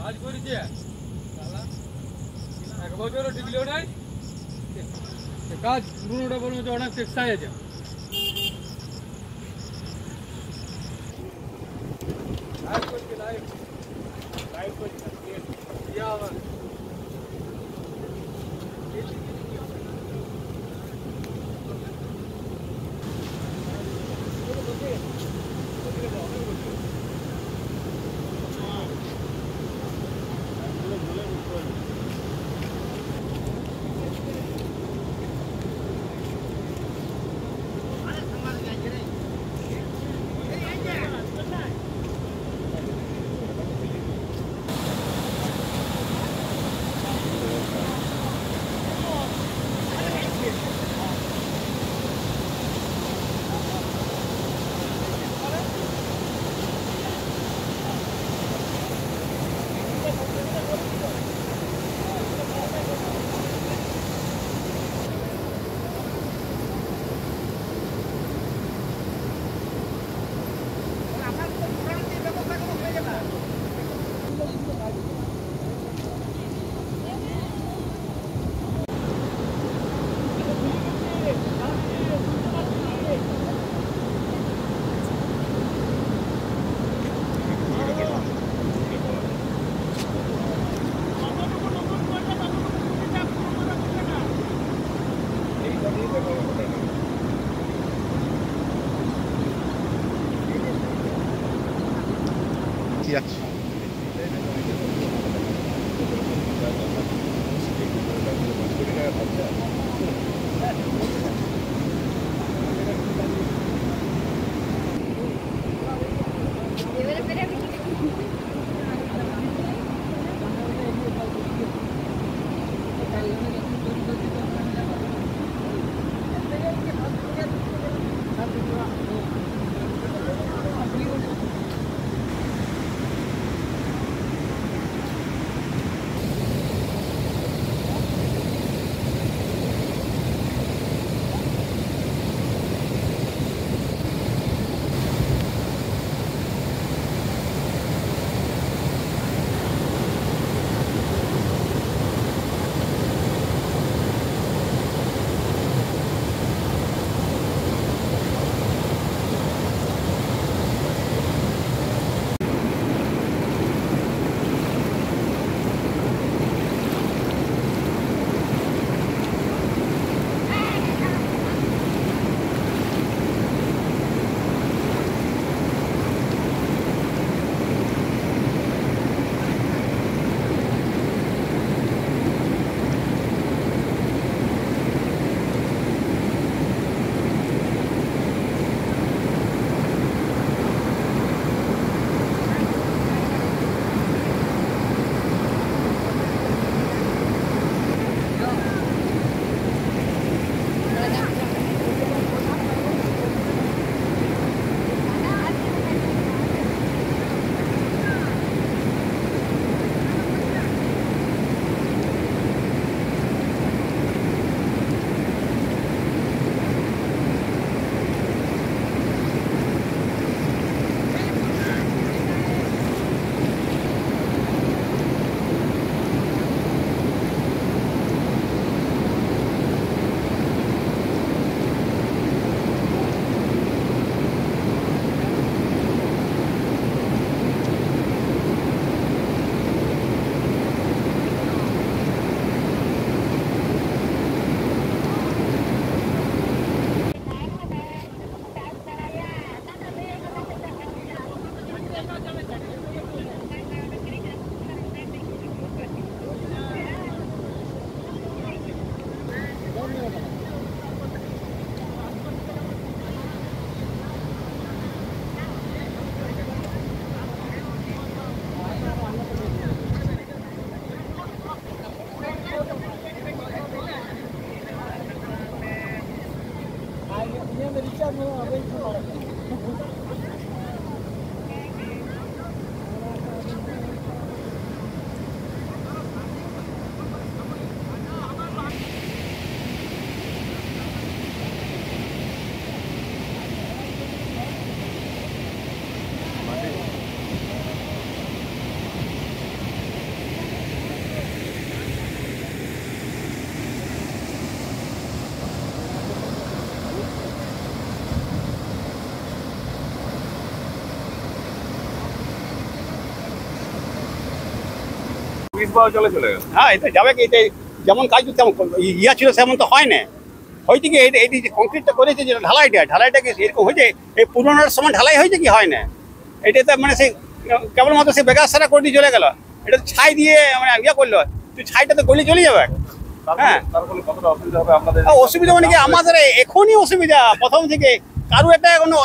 কাজ করেছে এক বছরও টিকলেও নাই কাজ পুরোটা বলবো যে অনেক চেষ্টাই আছে পিচ পাওয়া চলে গেল। হ্যাঁ, এটা যাবে কি, এটা যেমন কাজ তেমন ইয়া ছিল সেমন তো হয় না। হয়তো কি এই যে কংক্রিটটা করেছে, যেটা ঢালাইটা কি এরকম হয়েছে, এই পুরোনোর সময় ঢালাই হয়েছে কি হয় না। এটা তো মানে সেই কেবলমাত্র সে বেকার সারা করে দিয়ে চলে গেল। এটা ছাই দিয়ে মানে ইয়া করলো, তুই ছাইটা তো গলি চলে যাবে। হ্যাঁ, তার ফলে কতটা অসুবিধা হবে আপনাদের? অসুবিধা মানে কি আমাদের এখনই অসুবিধা, প্রথম থেকে কারো একটা কোনো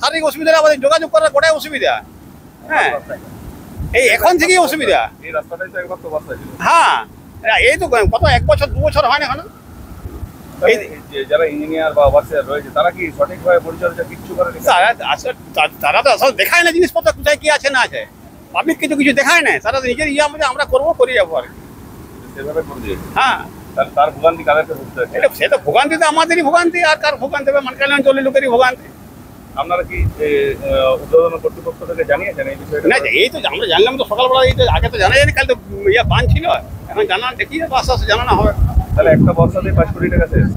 শারীরিক অসুবিধা, আমাদের যোগাযোগ করার গোটাই অসুবিধা। হ্যাঁ, এই এখন থেকেই অসুবিধা। এই রাস্তাটাই তো একবার তো বাচ্চা ছিল। হ্যাঁ, এই তো কত 1 বছর 2 বছর হয় না এখন। এই যে যারা ইঞ্জিনিয়ার বা ওয়ার্কার রয়েছে তারা কি সঠিকভাবে পরিচর্যা কিচ্ছু করে না? তারা তো আসলে দেখায় না জিনিসপত্র কোথায় কি আছে না আছে, পাবলিক কিছু দেখায় না। তারা নিজের ইয়া মধ্যে আমরা করবো করে যাবো আর কি। সেভাবে করে দিয়েছে। হ্যাঁ, তার ভোগান্তি কাদেরকে ভুগতে হচ্ছে? এটা সে তো ভোগান্তি তো আমাদেরই ভোগান্তি, আর কার ভোগান্তি হবে? মানকালী অঞ্চলের লোকেরই ভোগান্তি। আপনারা কি উদ্বোধন কর্তৃপক্ষ থেকে জানিয়েছেন এই বিষয়টা? না, এই তো আমরা জানলাম তো সকালবেলা, এই তো আগে তো জানা যায়নি, কাল তো ইয়া বান ছিল, এখন জানা দেখি আস্তে আস্তে জানানো হবে। তাহলে একটা বর্ষাতেই 5 কোটি টাকা শেষ।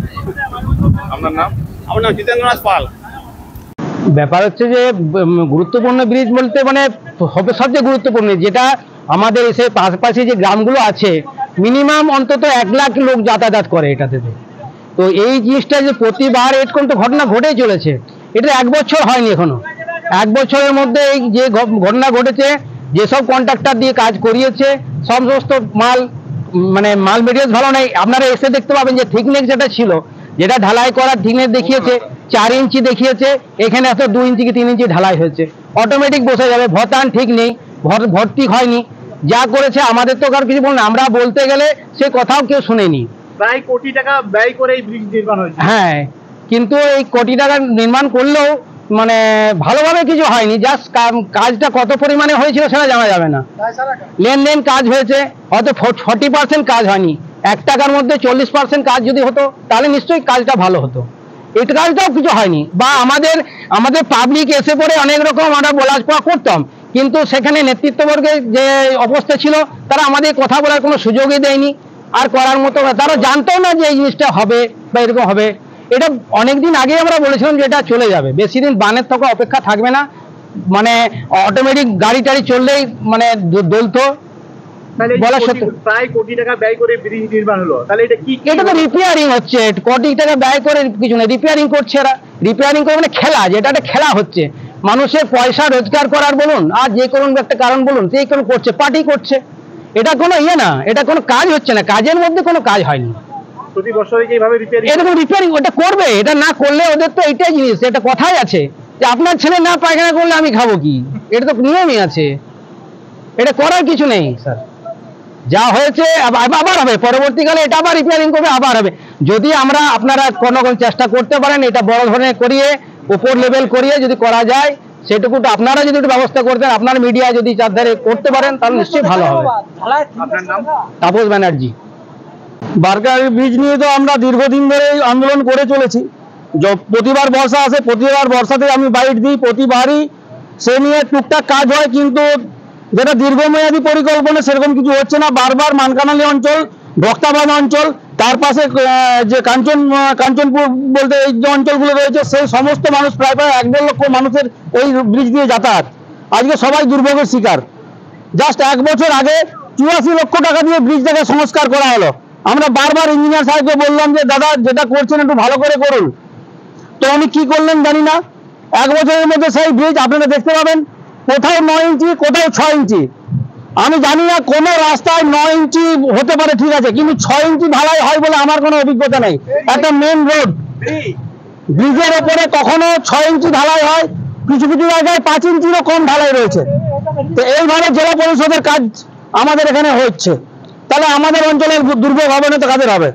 আপনার নাম? আমার নাম জিতেন্দ্রনাথ পাল। ব্যাপার হচ্ছে যে গুরুত্বপূর্ণ ব্রিজ বলতে মানে হবে সবচেয়ে গুরুত্বপূর্ণ, যেটা আমাদের এসে পাশাপাশি যে গ্রামগুলো আছে মিনিমাম অন্তত 1 লাখ লোক যাতায়াত করে এটাতে। তো এই জিনিসটা যে প্রতিবার এরকম তো ঘটনা ঘটেই চলেছে, এটা 1 বছর হয়নি এখনো। 1 বছরের মধ্যে এই যে ঘটনা ঘটেছে, যেসব কন্ট্রাক্টর দিয়ে কাজ করিয়েছে সমস্ত মাল মেটেরিয়ালস ভালো নেই। আপনারা এসে দেখতে পাবেন যে থিকনেস যেটা ছিল, যেটা ঢালাই করার থিকনেস দেখিয়েছে 4 ইঞ্চি দেখিয়েছে, এখানে এত 2 ইঞ্চি কি 3 ইঞ্চি ঢালাই হয়েছে, অটোমেটিক বসে যাবে। ভতান ঠিক নেই, ভর্তি হয়নি, যা করেছে আমাদের তো কার কিছু বল না, আমরা বলতে গেলে সে কথাও কেউ শুনেনি। প্রায় কোটি টাকা ব্যয় করে এই ব্রিজ নির্মাণ হয়েছে। হ্যাঁ, কিন্তু এই কোটি টাকা নির্মাণ করলেও মানে ভালোভাবে কিছু হয়নি। জাস্ট কাজটা কত পরিমাণে হয়েছিল সেটা জানা যাবে না। লেনদেন কাজ হয়েছে, হয়তো 40% কাজ হয়নি। 1 টাকার মধ্যে 40% কাজ যদি হতো তাহলে নিশ্চয়ই কাজটা ভালো হতো। এই কাজটাও কিছু হয়নি। বা আমাদের পাবলিক এসে পড়ে অনেক রকম আমরা বলা করতাম, কিন্তু সেখানে নেতৃত্ববর্গের যে অবস্থা ছিল তারা আমাদের কথা বলার কোনো সুযোগই দেয়নি, আর করার মতো তারা জানতো না যে এই জিনিসটা হবে বা এরকম হবে। এটা অনেকদিন আগে আমরা বলেছিলাম যে এটা চলে যাবে, বেশি দিন বানের থেকে অপেক্ষা থাকবে না, মানে অটোমেটিক গাড়ি টাড়ি চললেই মানে দলতো। প্রায় কোটি টাকা ব্যয় করে ব্রিজ নির্মাণ হলো, তাহলে এটা কি? এটা তো রিপেয়ারিং হচ্ছে, কোটি টাকা ব্যয় করে কিছু না, রিপেয়ারিং করছে এরা। রিপেয়ারিং করে মানে খেলা, যেটা একটা খেলা হচ্ছে, মানুষের পয়সা রোজগার করার বলুন আর যে কোনো একটা কারণ বলুন, সেই কোনো করছে, পার্টি করছে। এটা কোনো ইয়ে না, এটা কোনো কাজ হচ্ছে না, কাজের মধ্যে কোনো কাজ হয়নি। প্রতি বছরই এইভাবে রিপেয়ারিং, এরকম রিপেয়ারিং ওটা করবে, এটা না করলে ওদের তো এইটাই জিনিস, এটা কথাই আছে যে আপনার ছেলে না পায়খানা করলে আমি খাবো কি, এটা তো নিয়মই আছে, এটা করার কিছু নেই স্যার। যা হয়েছে আবার হবে, পরবর্তীকালে এটা আবার রিপেয়ারিং করবে, আবার হবে। যদি আপনারা কোনো চেষ্টা করতে পারেন এটা বড় ধরনের করিয়ে, উপর লেভেল করিয়ে যদি করা যায়, সেটুকু আপনারা যদি একটু ব্যবস্থা করতেন, আপনার মিডিয়া যদি চারধারে করতে পারেন তাহলে নিশ্চয়ই ভালো হবে। আপনার নাম? তাপস ব্যানার্জি। বারকারি ব্রিজ নিয়ে তো আমরা দীর্ঘদিন ধরে আন্দোলন করে চলেছি। প্রতিবার বর্ষা আসে, প্রতিবার বর্ষাতে আমি বাইট দিই, প্রতিবারই সে নিয়ে টুকটাক কাজ হয়, কিন্তু যেটা দীর্ঘমেয়াদী পরিকল্পনা সেরকম কিছু হচ্ছে না। বারবার মানকানালী অঞ্চল, ভক্তাবাদ অঞ্চল, তার পাশে যে কাঞ্চনপুর বলতে এই যে অঞ্চলগুলো রয়েছে, সেই সমস্ত মানুষ প্রায় 1.5 লক্ষ মানুষের এই ব্রিজ দিয়ে যাতায়াত, আজকে সবাই দুর্ভোগের শিকার। জাস্ট 1 বছর আগে 84 লক্ষ টাকা দিয়ে ব্রিজটাকে সংস্কার করা হলো। আমরা বারবার ইঞ্জিনিয়ার সাহেবকে বললাম যে দাদা যেটা করছেন একটু ভালো করে করুন, তো উনি কি করলেন জানি না। 1 বছরের মধ্যে সেই ব্রিজ আপনারা দেখতে পাবেন কোথাও 9 ইঞ্চি, কোথাও 6 ইঞ্চি। আমি জানি না কোন রাস্তায় 9 ইঞ্চি হতে পারে, ঠিক আছে, কিন্তু 6 ইঞ্চি ঢালাই হয় বলে আমার কোনো অভিজ্ঞতা নেই। একটা মেন রোড ব্রিজের ওপরে কখনো 6 ইঞ্চি ঢালাই হয়, কিছু কিছু জায়গায় 5 ইঞ্চিরও কম ঢালাই রয়েছে। তো এইভাবে জেলা পরিষদের কাজ আমাদের এখানে হচ্ছে, তাহলে আমাদের অঞ্চলের দুর্ভোগ হবে না তো কাদের হবে?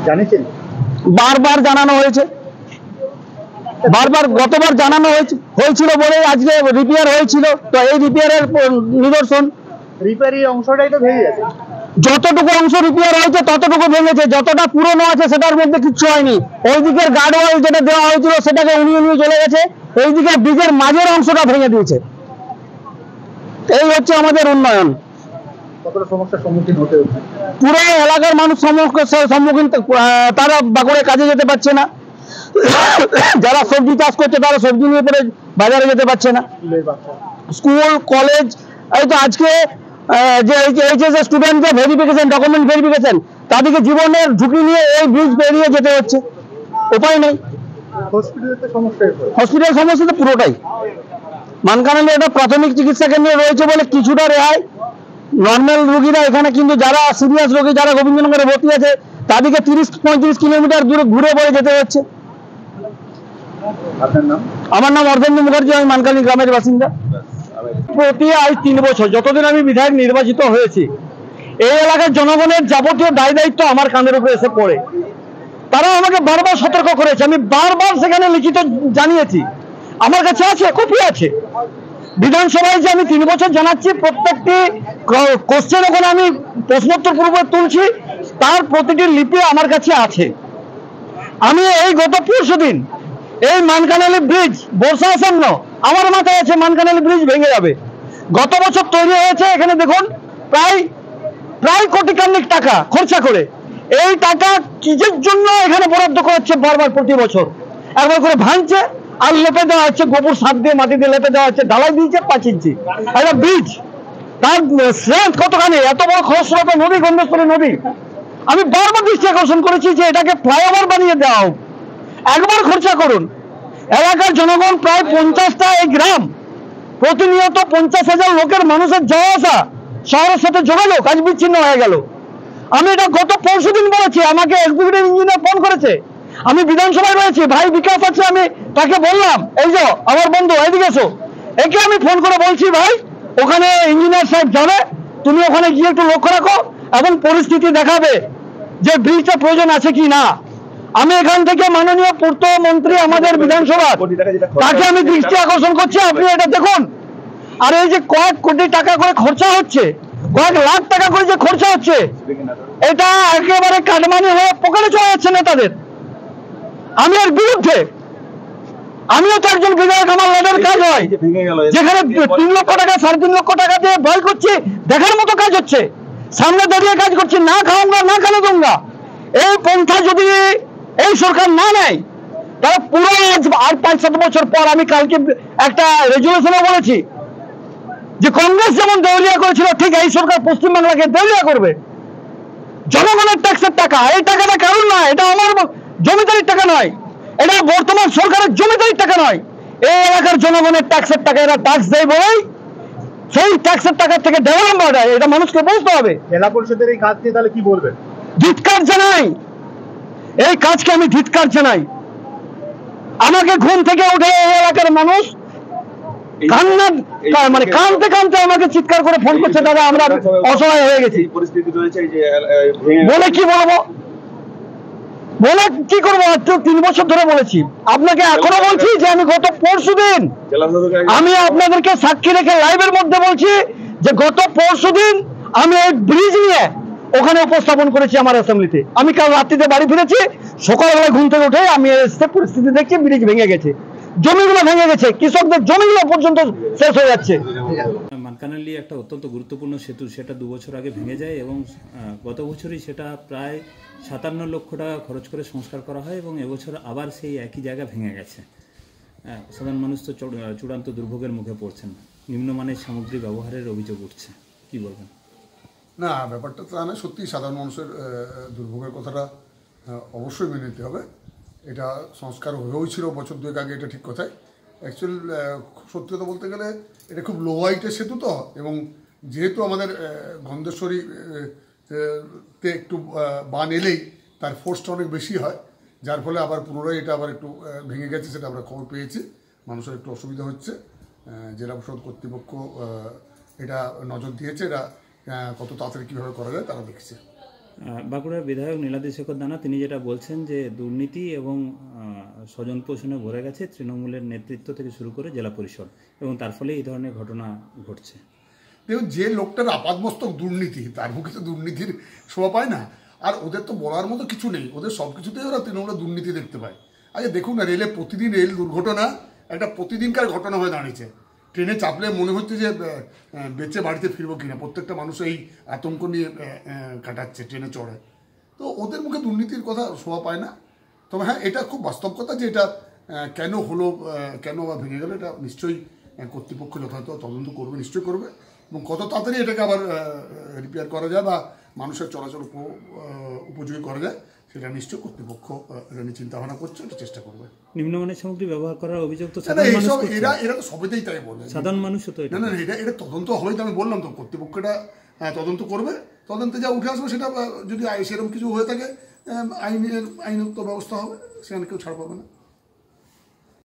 জানেন, বারবার জানানো হয়েছে, বারবার গতবার জানানো হয়েছিল বলে আজকে রিপেয়ার হয়েছিল। তো এই রিপেয়ারের নিদর্শন, রিপেয়ারিং অংশটাই তো ভেঙে গেছে। যতটুকু অংশ রিপেয়ার হয়েছে ততটুকু ভেঙেছে, যতটা পুরনো আছে সেটার মধ্যে কিচ্ছু হয়নি। ওই দিকের গার্ডওয়াল যেটা দেওয়া হয়েছিল সেটাকে উনিয়ে নিয়ে চলে গেছে, এইদিকে ব্রিজের মাঝের অংশটা ভেঙে দিয়েছে। এই হচ্ছে আমাদের উন্নয়ন। কতটা সমস্যার সম্মুখীন হতে হচ্ছে? পুরো এলাকার মানুষ সম্মুখীন, তারা বাঁকুড়ে কাজে যেতে পারছে না, যারা সবজি চাষ করছে তারা সবজি নিয়ে পরে বাজারে যেতে পারছে না, স্কুল কলেজ। এই তো আজকে যে এইচএস স্টুডেন্টদের ভেরিফিকেশন, ডকুমেন্ট ভেরিফিকেশন, তাদেরকে জীবনের ঝুঁকি নিয়ে এই ব্রিজ পেরিয়ে যেতে হচ্ছে, উপায় নেই। হসপিটাল সমস্যা তো পুরোটাই। মানকানালি একটা প্রাথমিক চিকিৎসা কেন্দ্র রয়েছে বলে কিছুটা রেহাই, নর্মাল রোগীরা এখানে, কিন্তু যারা সিরিয়াস রোগী, যারা গোবিন্দনগরে ভর্তি আছে, তাদেরকে 30-35 কিলোমিটার দূরে ঘুরে পড়ে যেতে হচ্ছে। আমার নাম অর্ধেন্দু মুখার্জি, আমি মানকানালি গ্রামের বাসিন্দা। প্রতি আজ 3 বছর যতদিন আমি বিধায়ক নির্বাচিত হয়েছি, এই এলাকার জনগণের যাবতীয় দায় দায়িত্ব আমার কাঁধের উপরে এসে পড়ে। তারা আমাকে বারবার সতর্ক করেছে, আমি বারবার সেখানে লিখিত জানিয়েছি, আমার কাছে আছে, কপি আছে। বিধানসভায় যে আমি 3 বছর জানাচ্ছি, প্রত্যেকটি কোশ্চেন ওখানে আমি প্রশ্নোত্তর পূর্বে তুলছি, তার প্রতিটি লিপি আমার কাছে আছে। আমি এই গত পরশুদিন এই মানকানালি ব্রিজ বর্ষা আসন্ন, আমার মাথায় আছে মানকানালি ব্রিজ ভেঙে যাবে। গত বছর তৈরি হয়েছে, এখানে দেখুন প্রায় কোটিখানেক টাকা খরচা করে। এই টাকা কিসের জন্য এখানে বরাদ্দ করাচ্ছে বারবার প্রতি বছর? একবার করে ভাঙছে আর লেপে দেওয়া হচ্ছে, গোবর সার দিয়ে মাটি দিয়ে লেপে দেওয়া হচ্ছে, ঢালাই দিয়েছে 5 ইঞ্চি। একটা ব্রিজ তার স্ট্রেংথ কতখানি, এত বড় খরস্রোতা নদী, গন্ধেশ্বরী নদী। আমি বারবার দৃষ্টি আকর্ষণ করেছি যে এটাকে ফ্লাইওভার বানিয়ে দেওয়া হোক। একবার খরচা করুন। এলাকার জনগণ প্রায় 50টা এই গ্রাম, প্রতিনিয়ত 50,000 লোকের মানুষের যাওয়া আসা, শহরের সাথে যোগাযোগ আজ বিচ্ছিন্ন হয়ে গেল। আমি এটা গত পরশুদিন বলেছি, আমাকে এক্সিকিউটিভ ইঞ্জিনিয়ার ফোন করেছে, আমি বিধানসভায় রয়েছি, ভাই বিকাশ আছে, আমি তাকে বললাম, এই যে আমার বন্ধু এদিকে এসো, একে আমি ফোন করে বলছি, ভাই ওখানে ইঞ্জিনিয়ার সাহেব যাবে, তুমি ওখানে গিয়ে একটু লক্ষ্য রাখো এবং পরিস্থিতি দেখাবে যে ব্রিজটা প্রয়োজন আছে কি না। আমি এখান থেকে মাননীয় পূর্ত মন্ত্রী আমাদের বিধানসভা, তাকে আমি দৃষ্টি আকর্ষণ করছি, আপনি এটা দেখুন। আর এই যে কয়েক কোটি টাকা করে খরচা হচ্ছে, কয়েক লাখ টাকা করে যে খরচা হচ্ছে, এটা একেবারে কাটমানি হয়ে পকেটে চলে যাচ্ছে নেতাদের। আমি এর বিরুদ্ধে, আমিও তো একজন বিধায়ক, আমার ল্যাডের কাজ হয়, যেখানে 3 লক্ষ টাকা 3.5 লক্ষ টাকা দিয়ে ব্যয় করছি, দেখার মতো কাজ হচ্ছে, সামনে দাঁড়িয়ে কাজ করছি, না খাওয়াঙ্গা না খালে দোঙ্গা। এই পন্থা যদি এই সরকার না নেয়, তাহলে পুরো আর 5-7 বছর পর, আমি কালকে একটা রেজুলেশনে বলেছি যে কংগ্রেস যেমন দেউলিয়া করেছিল, ঠিক এই সরকার পশ্চিমবাংলাকে দেউলিয়া করবে। জনগণের ট্যাক্সের টাকা, এই টাকাটা কারণ নয়, এটা আমার জমিদারির টাকা নয়, এটা বর্তমান সরকারের জমিদারির টাকা নয়, এই এলাকার জনগণের ট্যাক্সের টাকা। এরা ট্যাক্স দেয় বলেই সেই ট্যাক্সের টাকা থেকে ডেভেলপমেন্ট হয়, এটা মানুষকে বুঝতে হবে। জেলা পরিষদের এই কাজ নিয়ে তাহলে কি বলবেন? ধিক্কার জানাই, এই কাজকে আমি ধিক্কার জানাই। আমাকে ঘুম থেকে উঠে এই এলাকার মানুষ কান্না, মানে কানতে কানতে আমাকে চিৎকার করে ফোন করছে, দাদা আমরা অসহায় হয়ে গেছি। পরিস্থিতি রয়েছে, এই যে বলে কি বলবো, বলে কি করবো? 3 বছর ধরে বলেছি, আপনাকে এখনো বলছি যে আমি গত পরশুদিন, আমি আপনাদেরকে সাক্ষী রেখে লাইভের মধ্যে বলছি যে গত পরশুদিন আমি এই ব্রিজ নিয়ে ওখানে উপস্থাপন করেছি আমার অ্যাসেম্বলিতে। আমি কাল রাত্রিতে বাড়ি ফিরেছি, সকালবেলা ঘুম থেকে উঠে আমি পরিস্থিতি দেখছি, ব্রিজ ভেঙে গেছে, জমিগুলো ভেঙে গেছে, কৃষকদের জমিগুলো পর্যন্ত শেষ হয়ে যাচ্ছে। মানকানালি একটা অত্যন্ত গুরুত্বপূর্ণ সেতু, সেটা 2 বছর আগে ভেঙে যায় এবং গত বছরই সেটা প্রায় 57 লক্ষ টাকা খরচ করে সংস্কার করা হয় এবং এবছর আবার সেই একই জায়গা ভেঙে গেছে। সাধারণ মানুষ তো চূড়ান্ত দুর্ভোগের মুখে পড়ছেন, নিম্নমানের সামগ্রী ব্যবহারের অভিযোগ উঠছে, কি বলবেন? না, ব্যাপারটা তা না, সত্যি সাধারণ মানুষের দুর্ভোগের কথাটা অবশ্যই মেনে নিতে হবে। এটা সংস্কার হয়েছিল বছর 2 আগে, এটা ঠিক কথাই। অ্যাকচুয়াল সত্যি কথা বলতে গেলে এটা খুব লো হাইটের সেতু তো, এবং যেহেতু আমাদের গন্ধেশ্বরী তে একটু বান এলেই তার ফোর্সটা অনেক বেশি হয়, যার ফলে আবার পুনরায় এটা আবার একটু ভেঙে গেছে, সেটা আমরা খবর পেয়েছি। মানুষের একটু অসুবিধা হচ্ছে, জেলা পরিষদ কর্তৃপক্ষ এটা নজর দিয়েছে, এটা কত তাড়াতাড়ি কীভাবে করা যায় তারা দেখছে। বাঁকুড়ার বিধায়ক নীলাদ্রি শেখর দানা তিনি যেটা বলছেন যে দুর্নীতি এবং স্বজন পোষণে ভরে গেছে তৃণমূলের নেতৃত্ব থেকে শুরু করে জেলা পরিষদ, এবং তার ফলে এই ধরনের ঘটনা ঘটছে। দেখুন, যে লোকটার আপাতমস্তক দুর্নীতি, তার মুখে তো দুর্নীতির শোভা পায় না। আর ওদের তো বলার মতো কিছু নেই, ওদের সব কিছুতেই ওরা তৃণমূলের দুর্নীতি দেখতে পায়। আচ্ছা দেখুন না, রেলে প্রতিদিন রেল দুর্ঘটনা একটা প্রতিদিনকার ঘটনা হয়ে দাঁড়িয়েছে। ট্রেনে চাপলে মনে হচ্ছে যে বেঁচে বাড়িতে ফিরবো কিনা, প্রত্যেকটা মানুষ এই আতঙ্ক নিয়ে কাটাচ্ছে ট্রেনে চড়ে। তো ওদের মুখে দুর্নীতির কথা শোভা পায় না। তবে হ্যাঁ, এটা খুব বাস্তব কথা যে এটা কেন হলো, কেন বা ভেঙে গেল, এটা নিশ্চয়ই কর্তৃপক্ষ যথাযথ তদন্ত করবে, নিশ্চয়ই করবে। এবং কত তাড়াতাড়ি এটাকে আবার রিপেয়ার করা যায় বা মানুষের চলাচল উপযোগী করা যায় সেটা নিশ্চয় কর্তৃপক্ষ এটা নিয়ে চিন্তাভাবনা করছে, এটা চেষ্টা করবে। নিম্নমানের সামগ্রী ব্যবহার করার অভিযোগ তো এরা তো সবেতেই তাই বলে, সাধারণ মানুষও তো না এটা তদন্ত হবেই, তো আমি বললাম তো কর্তৃপক্ষ এটা তদন্ত করবে, তদন্তে যা উঠে আসবে সেটা যদি সেরকম কিছু হয়ে থাকে আইনত ব্যবস্থা হবে, সেখানে কেউ ছাড় পাবে না।